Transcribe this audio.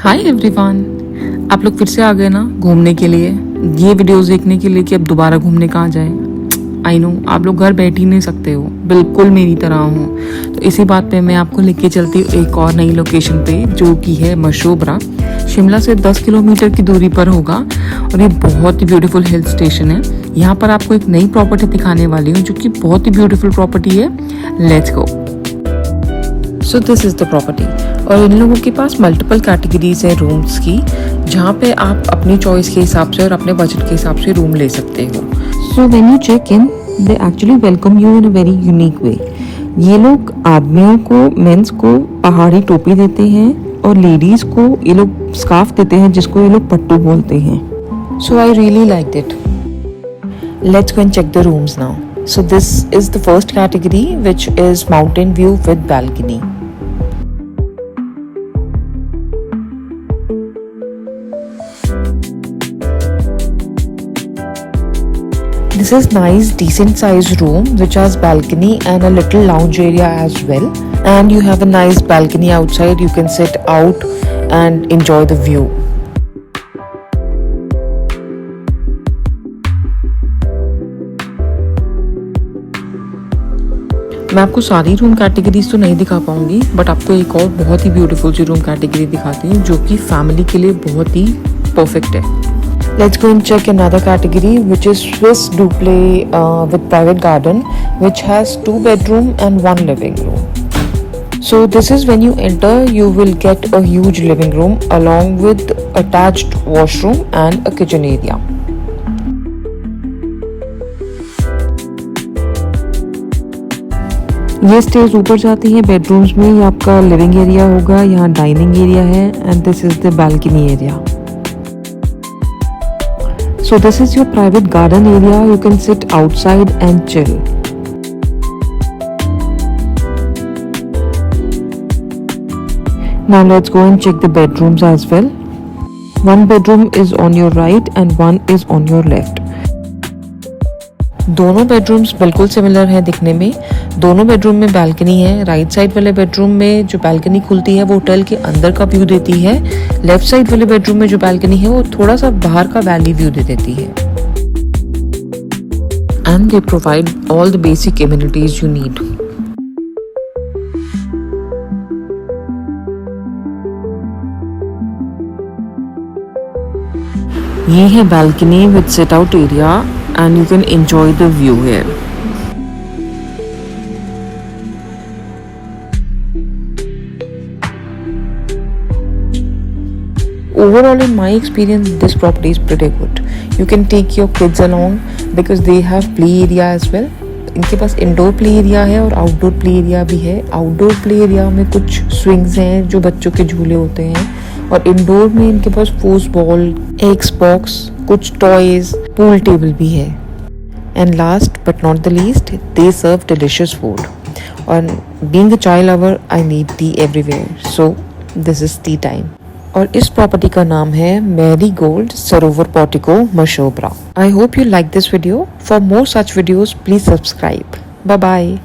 Hi everyone, आप लोग फिर से आ गए ना घूमने के लिए, ये वीडियोस देखने के लिए कि अब दोबारा घूमने कहाँ जाएं। आई नो आप लोग घर बैठ ही नहीं सकते हो, बिल्कुल मेरी तरह हो। तो इसी बात पे मैं आपको लेके चलती हूँ एक और नई लोकेशन पे, जो कि है मशोबरा। शिमला से 10 किलोमीटर की दूरी पर होगा और ये बहुत ही ब्यूटीफुल हिल स्टेशन है। यहाँ पर आपको एक नई प्रॉपर्टी दिखाने वाली हूँ जो कि बहुत ही ब्यूटीफुल प्रॉपर्टी है। Let's go. So this is the property और इन लोगों के पास मल्टीपल कैटेगरीज है रूम्स की, जहाँ पे आप अपनी चॉइस के हिसाब से और अपने बजट के हिसाब से रूम ले सकते हो। So when you check in they actually welcome you in a very unique way. ये लोग आदमियों को, मेंस को पहाड़ी टोपी देते हैं और लेडीज को ये लोग स्कार्फ देते हैं जिसको ये लोग पट्टू बोलते हैं। So I really like it. Let's go and check the rooms now. So this is the first category, which is mountain view with balcony. This is nice, decent sized room which has balcony and a little lounge area as well. And you have a nice balcony outside. You can sit out and enjoy the view. मैं आपको सारी room categories तो नहीं दिखा पाऊंगी, but आपको एक और बहुत ही ब्यूटीफुल सी रूम कैटेगरी दिखाती हूँ जो कि फैमिली के लिए बहुत ही परफेक्ट है। Let's go and check another category which is Swiss duplex with private garden which has 2 bedroom and 1 living room. So this is when you enter, you will get a huge living room along with attached washroom and a kitchen area. ये stage ऊपर जाती है bedrooms में। ये आपका living area होगा, यहाँ dining area है and this is the balcony area. So this is your private garden area. You can sit outside and chill. Now let's go and check the bedrooms as well. 1 bedroom is on your right and 1 is on your left. दोनों bedrooms बिल्कुल similar हैं दिखने में। दोनों bedroom में balcony है। Right side वाले bedroom में जो बैल्कनी खुलती है वो होटल के अंदर का व्यू देती है। लेफ्ट साइड वाले बेडरूम में जो बैल्कनी है वो थोड़ा सा बाहर का वैली व्यू दे देती है। And they provide all the basic amenities you need. ये है balcony with sit out area and you can enjoy the view here. Overall, in my experience, this property is pretty good. You can take your kids along because they have play area as well. इनके पास indoor play area है और outdoor play area भी है। Outdoor play area में कुछ swings हैं जो बच्चों के झूले होते हैं, और इंडोर में इनके पास फुटबॉल, एक्सबॉक्स, कुछ टॉयज, पूल टेबल भी है। And last but not the least, they serve delicious food. और being a chai lover, I need tea everywhere, so this is tea time. और इस प्रॉपर्टी का नाम है Marigold Sarovar Portico Mashobra. I hope you like this video. For more such videos please subscribe. Bye bye.